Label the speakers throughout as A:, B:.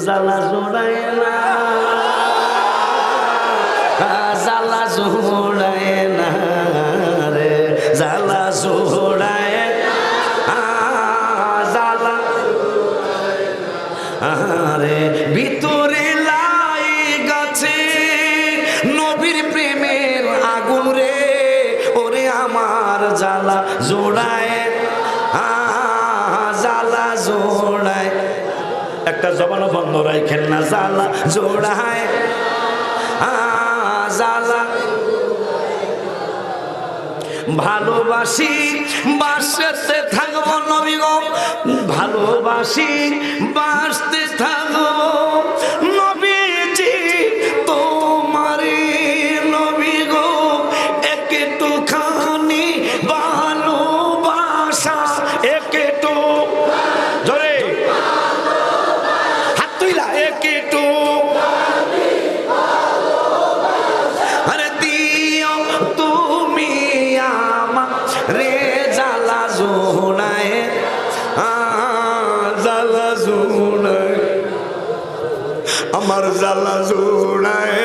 A: জ্বালা জোড়ায় না, জ্বালা জোড়ায় না রে, জ্বালা জোড়ায় জ্বালা আরে ভিতরে লাই গাছে নবীর প্রেমের আগুন রে, ওরে আমার জ্বালা জোড়ায় জ্বালা জোড়ায়, একটা জবানও বন্ধ রাখেন না, জ্বালা জোড়ায় জ্বালা। ভালোবাসি বাসতে থাকবো নবী গো, ভালোবাসি বাসতে থাকবো নবীজি তোমারে, নবী গো একটুখানি ভালোবাসা, একটু ধরে হাত তুইলা, একটু আরে দিও তুমি আমার রে, জ্বালা জোড়ায় জ্বালা জোড়ায়, আমার জ্বালা জোড়ায়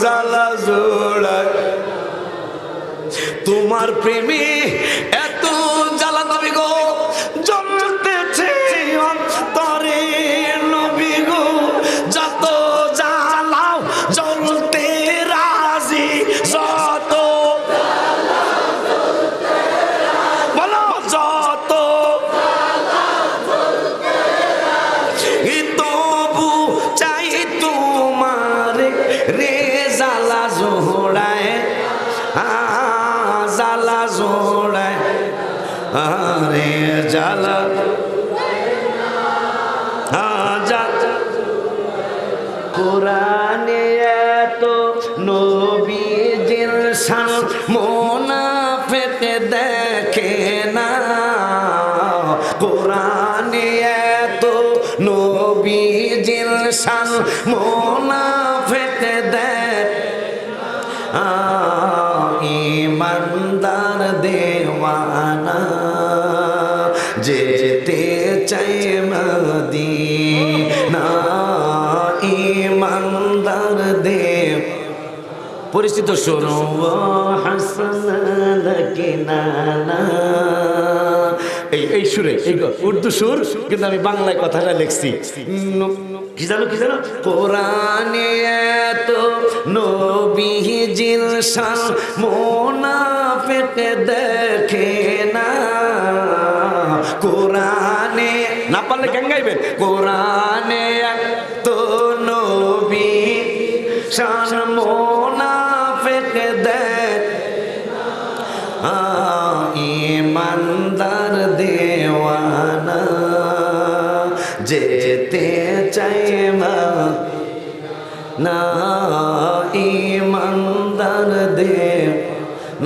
A: জ্বালা জোড়ায়, তোমার প্রেমে এত জ্বালা নবী গো জ্বলতেছে অন্তরে, নবী গো যত জ্বালাও জ্বলতে রাজি, যত বলো যত তবু চাই তোমার রে, জ্বালা জোড়ায় জ্বালা জোড়ায় আরে জ্বালা কোরআনে এত নবীজির শান মুনাফিক দেখে না, কোরআনে এত নবীজির শান মুনাফিক দেখে না, ইমানদার দেওয়ানা যেতে চাই মদিনা, ইমানদার দেব পরিচিত শোনো হাসান লাকিনানা, এই সুরে, এই উর্দু সুর, কিন্তু আমি বাংলায় কথাটা লিখছি। কি জানো কি জানো, কোরআনে এত নবীজির শান মুনাফিক দেখে না, কোরআনে না পারলে কেন গাইবেন, কোরআনে এত নবী শান মুনাফিক দেখে না, ইমানদার দেওয়ানা যেতে চাই না, ইমানদার দেব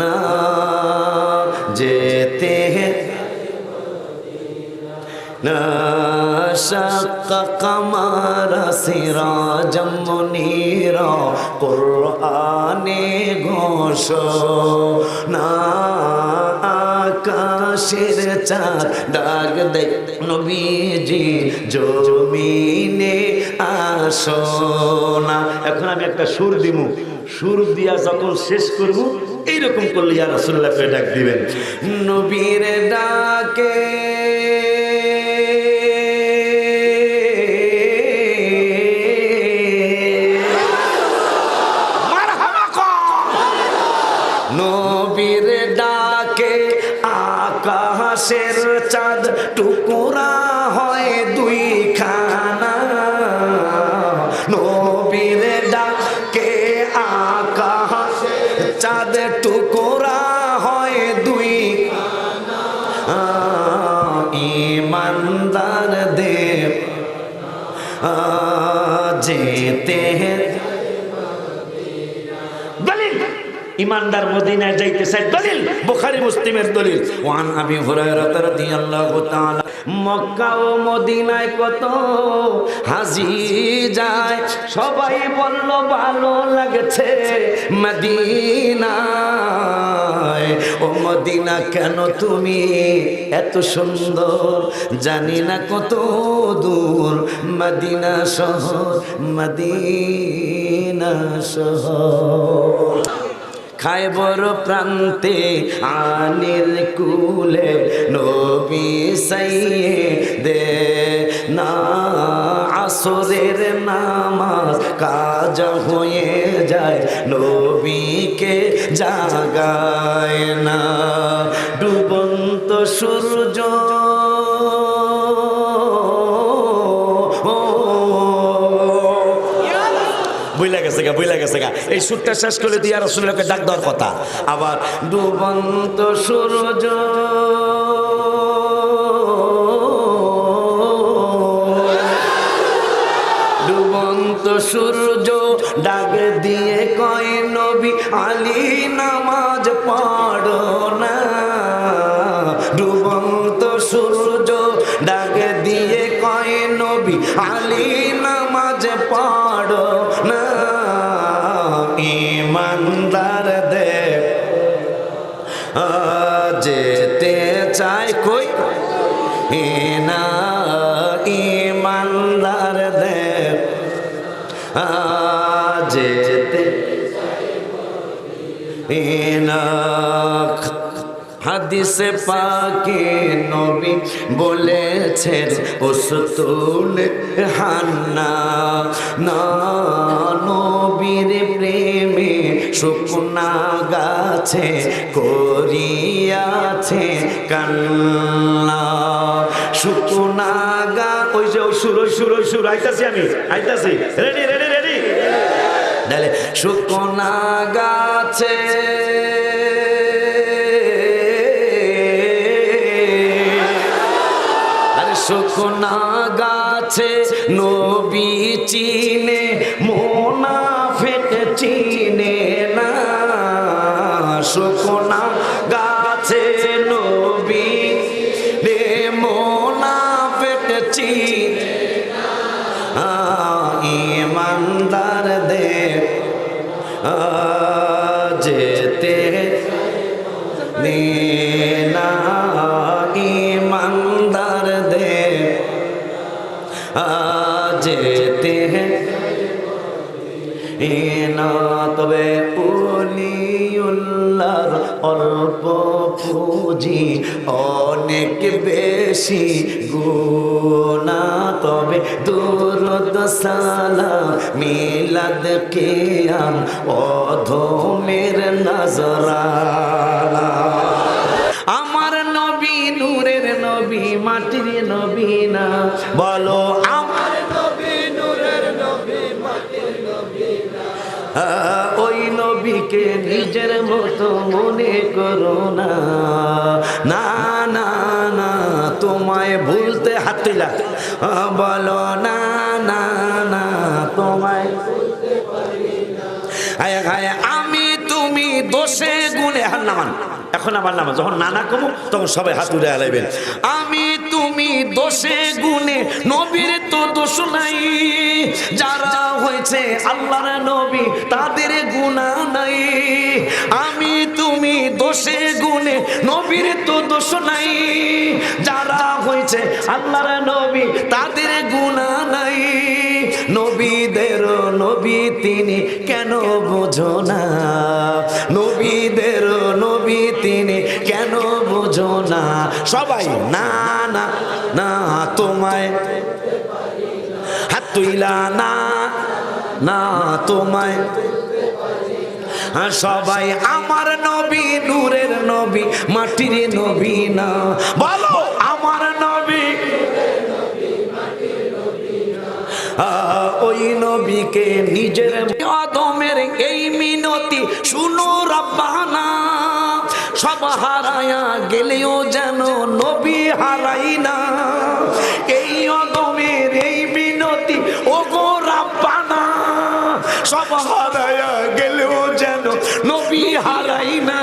A: না যেতে না, শাক্কা কামারা সিরাজাম মুনীরা, কুরআনে ঘোষণা আকাশের চাঁদ ডাক দেয় নবীজি জমিনে আসো না। এখন আমি একটা সুর দিব, সুর দিয়া যখন শেষ করব এইরকম করলে ইয়া রাসূলুল্লাহকে ডাক দিবেন, নবীর ডাকে নবীর ডাকে আকাশের চাঁদ টুকরা হয় দুই খানা, নবীর ডাকে আকাশের চাঁদ টুকরা হয় দুই খানা, ইমানদার দেব যেতে ইমানদার মদিনায় যাইতে চাই, দলিল বুখারী মুসলিমের দলিল। ওয়ান আবি হুরায়রা রাদিয়াল্লাহু তাআলা, মক্কা ও মদিনায় কত হাজি যায়, সবাই বলল ভালো লাগছে মদিনায়, ও মদিনা কেন তুমি এত সুন্দর, জানি না কত দূর মদিনা শহর, মদিনা শহর। খায়বর প্রান্তে আলীর কুলে নবী সাইয়েদে না আসরের নামাজ কাজা হয়ে যায়, নবীকে জাগায় না। ডুবন্ত সূর্য বইলা গেছে গা। এই সুরটা শেষ করলে দিয়া রাসূলুল্লাহকে ডাক দেওয়ার কথা। আবার ডুবন্ত সূর্য ডুবন্ত সূর্য ডাক দিয়ে কয় নবী আলী নামাজ পড়ো না। ডুবন্ত সূর্য ডাক দিয়ে কয় নবী আলী নামাজ পড়ো না। ইমানদার দেব যেতে চায় কই না, ইমানদার দেব যেতে না। হাদিসে পাকে নবী বলেছেন উসতুল হান্না না, নবীর প্রেমে শুকনা গাছে করিয়াছে কান্না। শুকনা গা ওই যে সুর আইতাছি আমি আইতাছি, রেডি রেডি রেডি। তাহলে শুকনা গাছে শুকনা গাছে নবী চিনে, মুনাফিক চিনে না। শুকনা গাছে নবী রে মুনাফিক চিনে না। ইমানদার দেব যেতে না, ইমানদার দেব যেতে না। তবে ওলিউল্লাহর অল্প পুঁজি অনেক বেশি গুনাহ, তবে দুরূদ সালাম মিলাদ কিয়াম অধমের নজরানা। আমার নবী নূরের নবী, মাটির নবী না। বলো আমার নবী নূরের নবী, মাটির নবী না। ওই নবীকে নিজের মতো মনে করো না। না না না তোমায় ভুলতে হাত তুলা বলো না না না তোমায় ভুলতে পারি না। আমি তুমি দোষে গুণে হার নামান। এখন আমার নাম যখন নানা কমু তখন সবাই হাত উঠে আলাইবেন। আমি তুমি দোষে গুণে, নবীর তো দোষ নাই। যারা হয়েছে আল্লাহর নবী তাদের গুনাহ নাই। আমি তুমি দোষে গুণে, নবীর তো দোষ নাই। যারা হয়েছে আল্লাহর নবী তাদের গুনাহ নাই। নবীদের নবী তিনি কেন বুঝো না? নবীদের নবী তিনি কেন বুঝো না? সবাই না না না তোমায় হাত তুইলা না না তোমায়। সবাই আমার নবী নূরের নবী, মাটির নবী না। বলো আমার নবী ওই নবীকে নিজের আদমের এই মিনতি শুনো রব্বানা। সব হারায়া গেলেও যেন নবী হারাই না। এই আদমের এই মিনতি ও গো রব্বানা। সব হারায়া গেলেও যেন নবী হারাই না।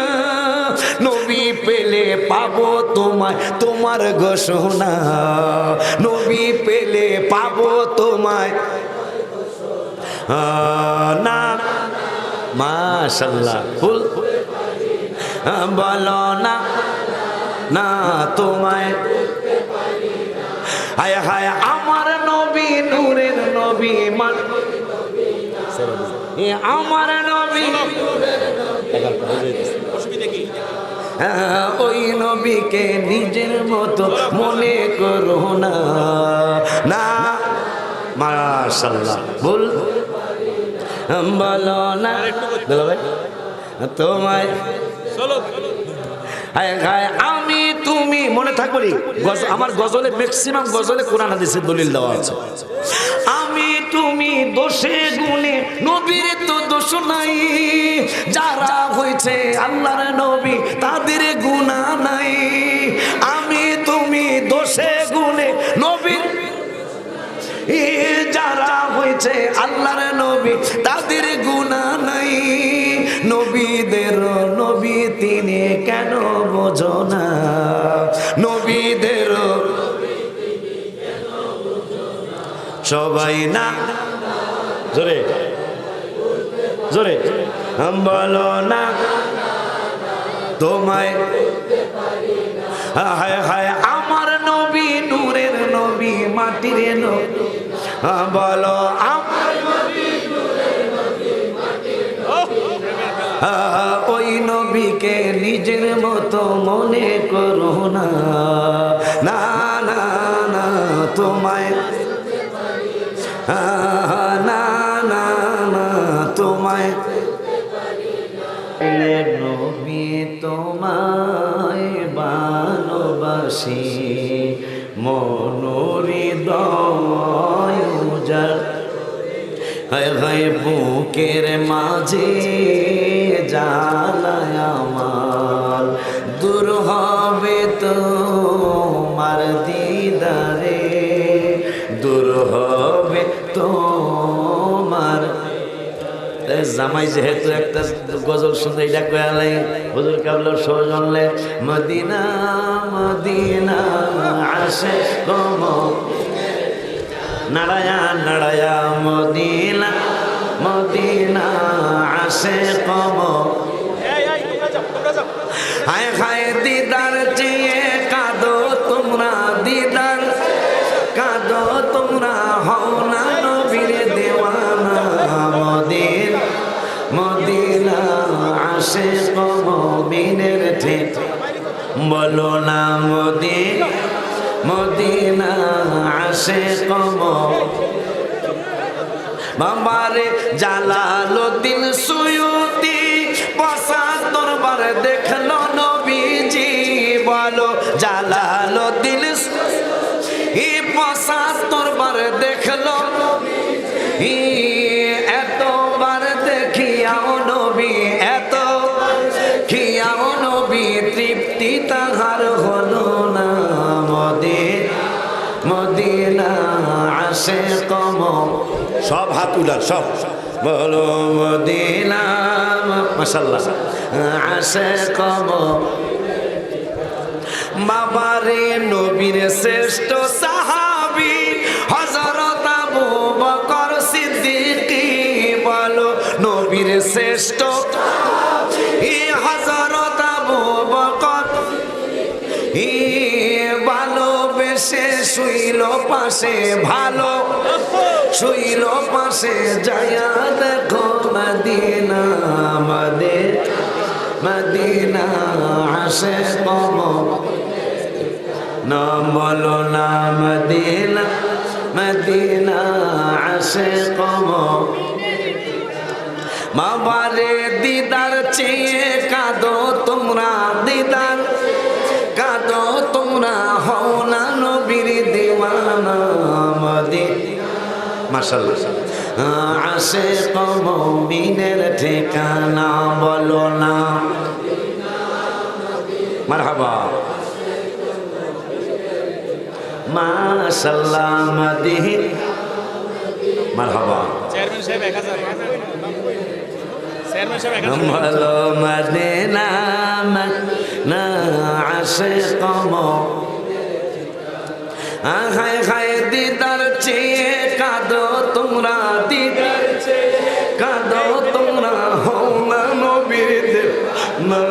A: নবী পেলে পাবো তোমায়, তোমার ঘোষণা। নবী পেলে পাবো তোমায় না। মাশাআল্লাহ ফুল বলো না না তোমায়। হায় হায় আমার নবী নূর নবী আমার নবী ওই নবীকে নিজের মতো মনে করো না। না মাশাআল্লাহ বল বলো না ভাই তোমায় আমি তুমি মনে থাকবো। আমার গজলে ম্যাক্সিমাম গজলে কোরআন হাদিসের দলিল দেওয়া আছে। আমি তুমি দোষে গুণে নবীর তো দোষ নাই, যারা হয়েছে আল্লাহর নবী তাদের গুনাহ নাই। আমি তুমি দোষে গুণে নবীর যারা হয়েছে আল্লাহর নবী তাদের গুনাহ নাই। নবীদের নবী তিনি কেন বোঝো না? নবীদের সবাই না জোরে জোরে বলো না তোমায়। হায় হায় আমার নবী নূরের নবী মাটির নবী, বলো ওই নবীকে নিজের মতো মনে করো না। না না না তোমায় না না না তোমায় নবী তোমায় ভালোবাসি মনোহৃদয় উজাড় হায় হায় বুকের মাঝে জ্বালায় আমার দূর হবে তোমার দিদারে দূর হবে তোমার। জামাই যেহেতু একটা গজল শুনতে এটা কয়ালে হুজুর কাবলার সৌজন্যে মদিনা মদিনা আসে কম নারায়া নারায়া মদিনা মদিনা আসে কম। হায় হায় দিদার চেয়ে কাঁদো তোমরা দিদার কাঁদো তোমরা হও না নবীর দেওয়ানা মদিনা মদিনা আসে কম বিনের ঠিক বলো না মদিনা মদিনা আসে কম। বাবারে জালালউদ্দিন সুয়ুতি ৭৫ বার দেখলো নবীজি বলো জালালউদ্দিন ৭৫ বার দেখলো এতবার দেখিয়াও নবী এত খিয়াও নবী তৃপ্তি তাহার হলো না মদিনা আসে কম। সব হাত উলার সব বলো মদিনা মাশাআল্লাহ আসে কম। বাবারে নবীর শ্রেষ্ঠ সাহাবী হযরত আবু বকর সিদ্দিক বলো নবীর শ্রেষ্ঠ হযরত আবু বকর ভালোবেসে শুইল পাশে ভালো শুইল পাশে যায়া দেখো মদিনা মদিনা আসে কম। না বলো না মদিনা মদিনা আসে কম। বাবারে দিদার চেয়ে কাঁদো তোমরা দিদার কাঁদো তোমরা হও না নবীর দিওয়ানা মদিনা মাশাআল্লাহ আসে কম বিনের ঠিকানা বলো না মারহাবা মাশাআল্লাহ মদিনা মারহাবা চেয়ারম্যান সাহেব 1000 বলো মদিনা না আসে কম। হায় হায় দিদার চেয়ে কাঁদো তোমরা দিদার চেয়ে কাঁদো তোমরা হও না নবীর দেওয়ানা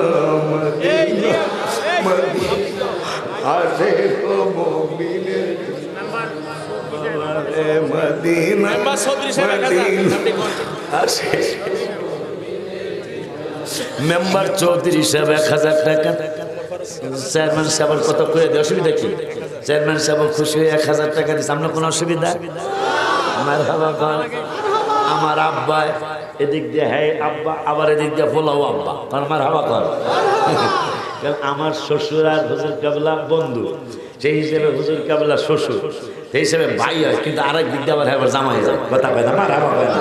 A: আসে কম বিনের মদিনা মেম্বার চৌধুরী সাহেব 1000 টাকা, চেয়ারম্যান সাহেবের কত করে দেয়, অসুবিধা কি? চেয়ারম্যান সাহেব খুশি হয়ে 1000 টাকা দিচ্ছে, আপনার কোনো অসুবিধা? আমার আব্বা এদিক দিয়ে হ্যাঁ আব্বা, আবার এদিক দিয়ে ফোলাও আব্বা, আমার হাবা কর। আমার শ্বশুর আর হুজুর কেবলা বন্ধু, সেই হিসেবে হুজুর কেবলা শ্বশুর, সেই হিসেবে ভাই হয়, কিন্তু আরেক দিক দিয়ে আবার হ্যাঁ জামাই যায়, কথা কয় না, আমার হাবা কয় না।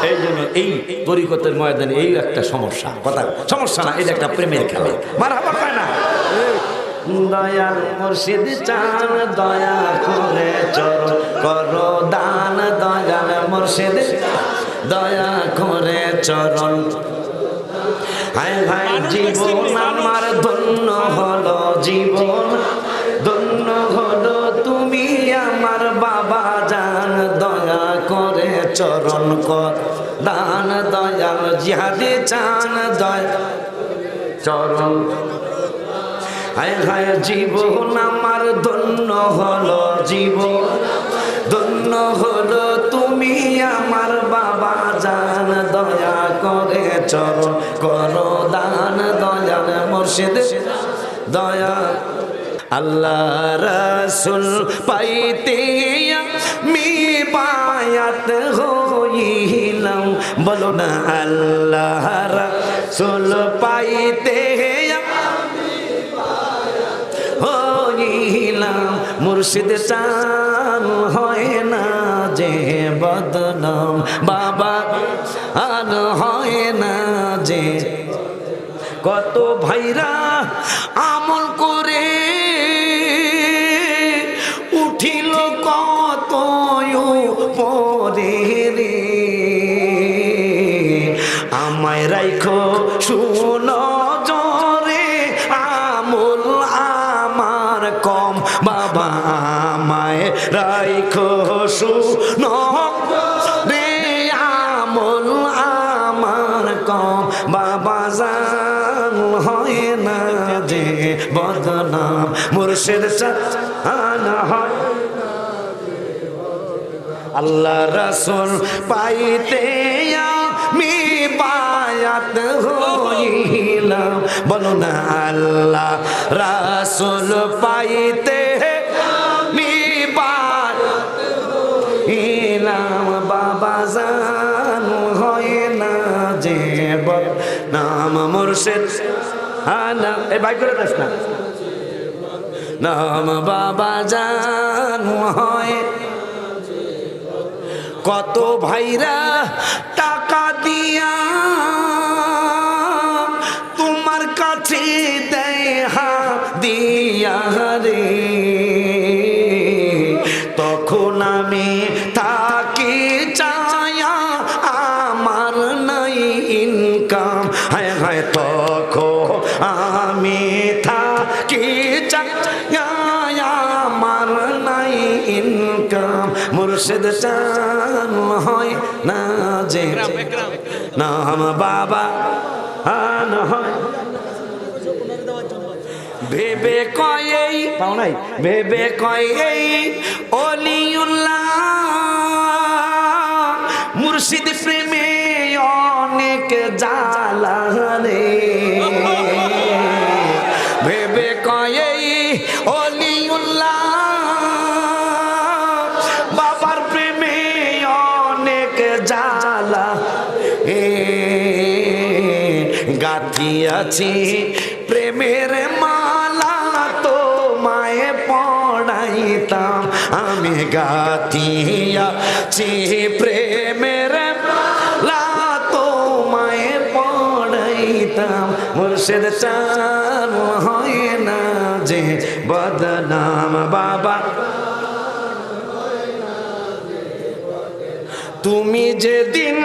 A: এই জন্য এই তরিকতের ময়দানে এই একটা সমস্যা, কথা সমস্যা না, এটা একটা প্রেমের খেলা, মার হাবা কয় না। দয়াল মুর্শিদ চান দয়া করে চরণ করো দান, দয়াল মুর্শিদ দয়া করে চরণ। হায় ভাই জীবন আমার ধন্য হলো, জীবন ধন্য হলো, তুমি আমার বাবা জান, দয়া করে চরণ কর দান, দয়াল জিহাদে চান দয়া চরণ। হায় হায় জীবন আমার ধন্য হলো, জীবন ধন্য হলো, তুমি আমার বাবা জান, দয়া করে চরণ করো দান, দয়াল মুর্শিদ দয়া। আল্লাহ রাসূল পাইতে আমি বায়াত হইলাম, বলো না আল্লাহ রাসূল পাইতে মুর্শিদ চান হয় না যে বদনাম, বাবা আন হয় না যে। কত ভাইরা আমল করে উঠিল কত পরে রে, আমায় রাইখো শুনো জরে, আমল আমার কম, বাবা আমায় রাইখো শুনো রে, আমল আমার কম, বাবা জান হয় না যে বদনাম, মুর্শিদ চান হয়। আল্লাহ রাসূল পাইতে আমি বায়াত হইলাম, বলো না আল্লাহ রাসূল পাইতে আমি বায়াত হইলাম, বাবা জান হয় না যে বদনাম, মুর্শিদ আনা এই ভাই করে দাস না নাম, বাবা জান হয়। কত ভাইরা টাকা দিয়া তোমার কাছে দেয় হাদিয়া রে, তখন আমি তাকে চায়া আমার নাই ইনকাম, হায় হায় তখন আমি থাকি চায়া আমার নাই ইনকাম, মুর্শিদ চান হয় না যে নাম, বাবা আন হয়। ভেবে কয় পাও নাই, ভেবে কয় অলিউল্লাহ মুর্শিদ প্রেমে অনেক জ্বালা রে, ভেবে কয় অলিউল্লাহ বাবার প্রেমে অনেক জ্বালা, গাথিয়াছি প্রেমের মালা তোমায় পড়াইতাম, আমি গাথিয়াছি প্রেমের মালা তোমায় পড়াইতাম, মুর্শিদ চান হয় না যে বদনাম, বাবা তুমি যেদিন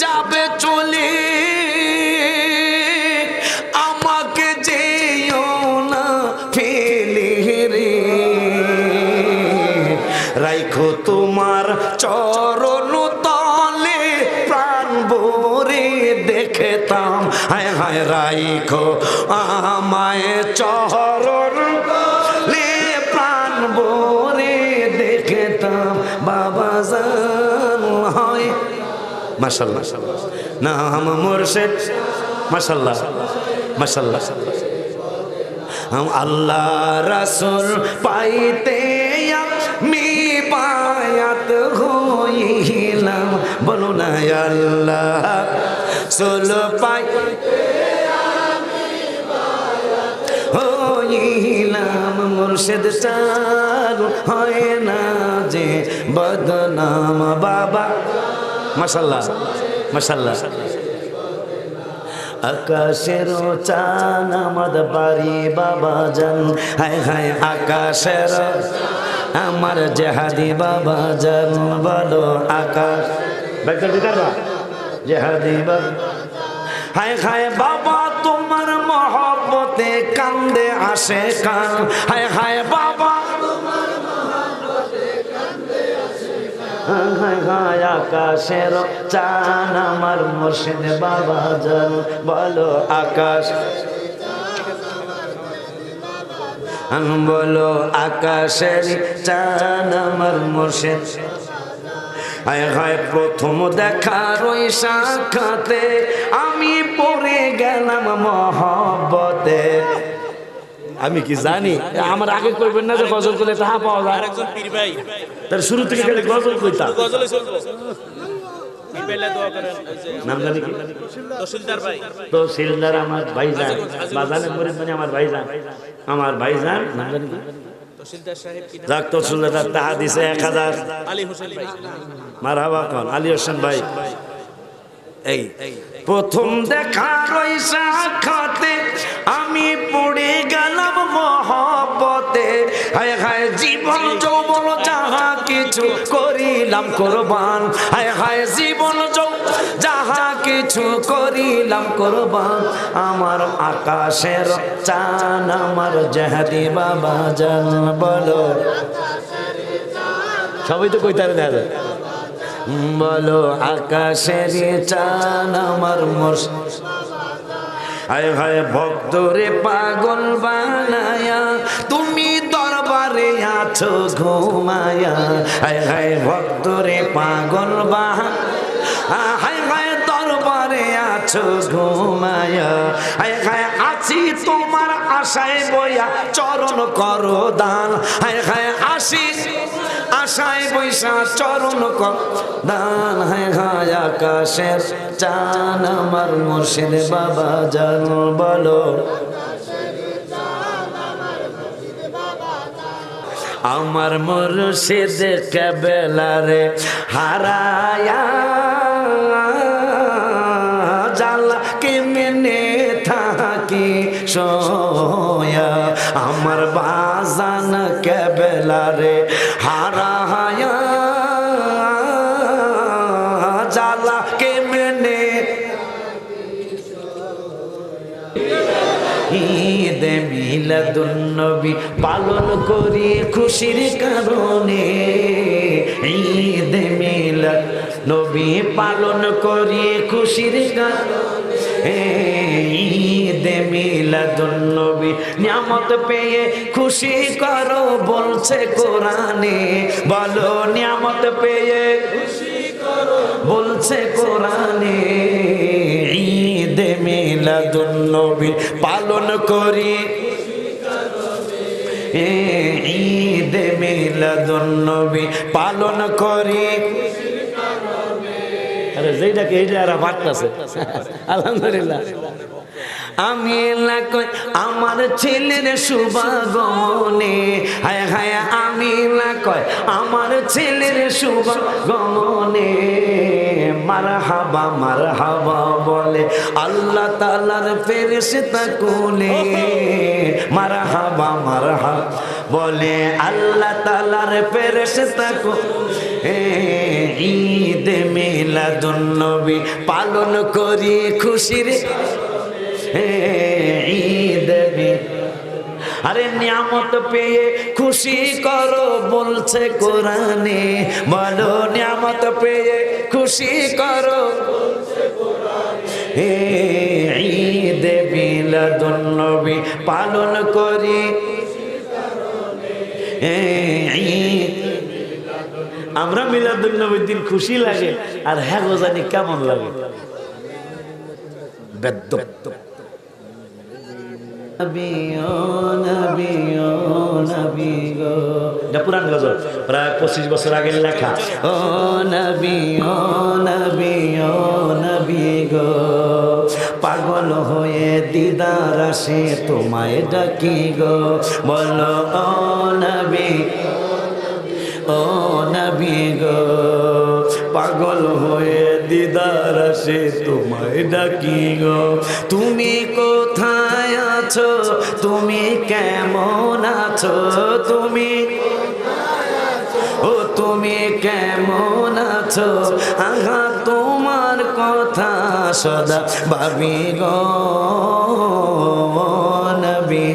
A: যাবে চলে আমাকে যেও না ফেলে রে, রাইখো তোমার চরণ তলে প্রাণ ভরে দেখতাম, হায় হায় রাইখো আমায় চরণ তলে প্রাণ ভরে দেখতাম, বাবা মাশাআল্লাহ নাম মুর্শিদ মাশাআল্লাহ মাশাআল্লাহ আল্লাহ রাসূল পাইতে আমি বায়াত হইলাম বলো না আল্লাহ রাসূল পাইতে আমি বায়াত হইলাম মুর্শিদ চালু হয় না যে বদনাম বাবা মাশাআল্লাহ মাশাআল্লাহ আকাশের চাঁদ আমার বাড়ি বাবা জান হায় হায় আকাশের আমার জেহাদি বাবা জান বলো আকাশ জেহাদি বাবা হায় হায় বাবা তোমার মহব্বতে কান্দে আসে কান হায় হায় বাবা হায় হায় আকাশের চাঁদ আমার মুর্শিদ বাবা জান বলো আকাশ বলো আকাশের চাঁদ আমার মুর্শিদ হায় হায় প্রথম দেখার ওই সাক্ষাতে আমি পড়ে গেলাম মহব্বতে আমি কি জানি আমার আগে করবেন না যে গজল করলে তাহা পাওয়া যায় আরেকজন পীর ভাই তার শুরু থেকে খালি গজল কইতা গজলে চলবো পীর ভাইলা দোয়া করেন নাম জানি কি তহসিলদার ভাই তহসিলদার আমার ভাইজান বাজানের murid মানে আমার ভাইজান নাম জানি কি তহসিলদার সাহেব কি নাম তহসিলদার তাহা দিছে 1000 আলী হোসেন ভাই মারহাবা কোন আলী হোসেন ভাই এই প্রথম দেখা ওই সাক্ষাতে আমি পড়ে গেলাম মহব্বতে হায় হায় জীবন যৌবন যাহা কিছু করিলাম কুরবান হায় হায় জীবন যাহা কিছু করিলাম কুরবান আমার আকাশের চাঁদ আমার জেহাদি বাবা জান বলো সবাই তো কইতারে দেখা যায় বলো আকাশের চাঁদ আমার মুর্শিদ হায় হায় ভক্তরে পাগল বানায়া তুমি দরবারে আছো ঘুমায়া হায় হায় ভক্তরে পাগল বানায়া হায় হায় দরবারে আছো ঘুমায়া হায় হায় আছি তোমার আশায় বইয়া চরণ করো দান হায় হায় আসি আশায় বৈশা চরণ দান হায় হায় আকাশের চাঁদ আমার মুর্শিদ বাবা জান বলো আমার মুর্শিদ কেবেলারে হারায়া জালা কেমনে থাকি সোয়া আমার বাজান কেবেলারে হারায়া জালা কেমনে ঈদে মিলাদুন নবী পালন করি খুশির কারণে ঈদে মিলাদ নবী পালন করি খুশির কারণে ঈদে মিলাদুন নবী নিয়ামত পেয়ে খুশি করো বলছে কোরআনে বলো নিয়ামত পেয়ে খুশি করো বলছে কোরআনে ঈদে মিলাদুন নবী পালন করি ঈদে মিলাদুন নবী পালন করি আরে যেটাকে এইটা আর পারতাছে আলহামদুলিল্লাহ আমি কই আমার ছেলের শুভাগমনে হায় হায় আমি কই আমার ছেলের শুভাগমনে মারহাবা বলে আল্লাহ তাআলার ফেরেশতা কোলে মারহাবা বলে আল্লাহ তাআলার ফেরেশতা কোলে ঈদে মিলাদুন নবী পালন করি খুশির ঈদ আরে নিয়ামত পেয়ে খুশি করো বলছে কোরআনে বলো নিয়ামত পেয়ে খুশি করো ঈদ মিলাদুন নবী পালন করি ঈদ আমরা মিলাদুন নবীর দিন খুশি লাগে আর হ্যাঁ গো জানি কেমন লাগে বেদ্য পুরান গজল প্রায় 25 বছর আগে লেখা ও নবী ও নবী ও নবী গো পাগল হয়ে দিদার আসে তোমায় ডাকি গো বলো ও নবী ও নবী গো পাগল হয়ে দিদার আসে তোমায় ডাকি গো তুমি কোথায় আছো তুমি কেমন আছো তুমি ও তুমি কেমন আছো আহা তোমার কথা সদা ভাবি গো নবী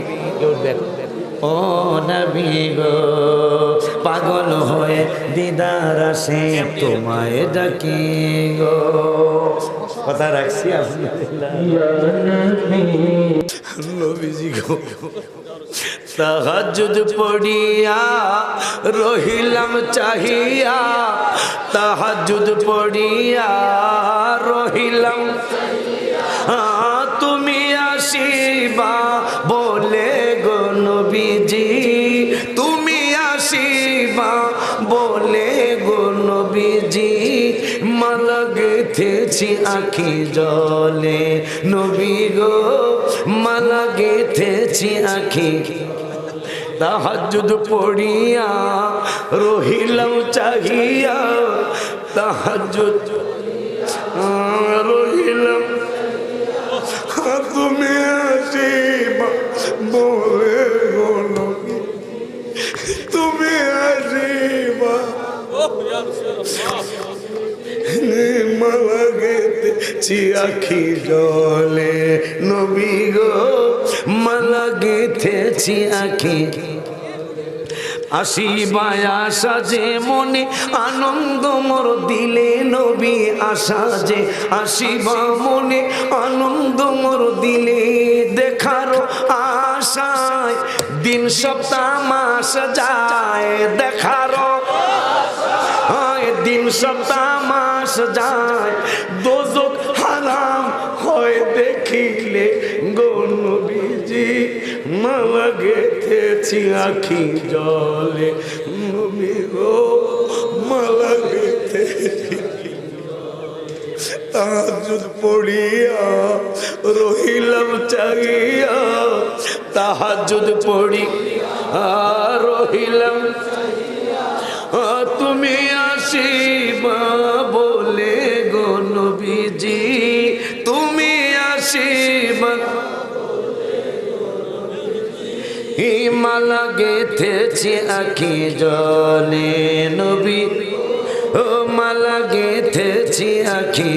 A: ও নবী গো পাগল হয়ে দিদার আসে তোমায় ডাকি গো কথা রাখছি নবীজি গো তাহাজ্জুদ পড়িয়া রহিলাম চাহিয়া তাহাজ্জুদ পড়িয়া রহিলাম তুমি আসিবা বলে গো নবীজি তুমি আসিবা বলে গো নবীজি মালা গেথেছি আখি জলে নবী গো মালা গেথেছি আখি তাহাজ্জুদ পড়িয়া রহিলাম চাহিয়া তাহাজ্জুদ রহিলাম তুমি আসিবা বলে গো নবী তুমি আসিবা মালা গেথেছি আখি জলে নবী গো মালা গেথেছি আখি আসিবা আশা যে মনে আনন্দ মোর দিলে নবী আশা যে আসিবা মনে আনন্দ মোর দিলে দেখার আশায় দিন সপ্তাহ মাস যায় দেখার দিন সপ্তাহ মাস যায় দোজখ হারাম হয় দেখিলে গো নবীজি মালা গেথেছি আখি জলে নবী গো মালা গেথেছি তাহাজ্জুদ পড়িয়া রহিলাম চাহিয়া তাহাজ্জুদ পড়িয়া রহিলাম তুমি আসিবা বলে গো নবীজি তুমি আসিবা মালা গেথেছি আখি জলে নবী ও মালা গেথেছি আখি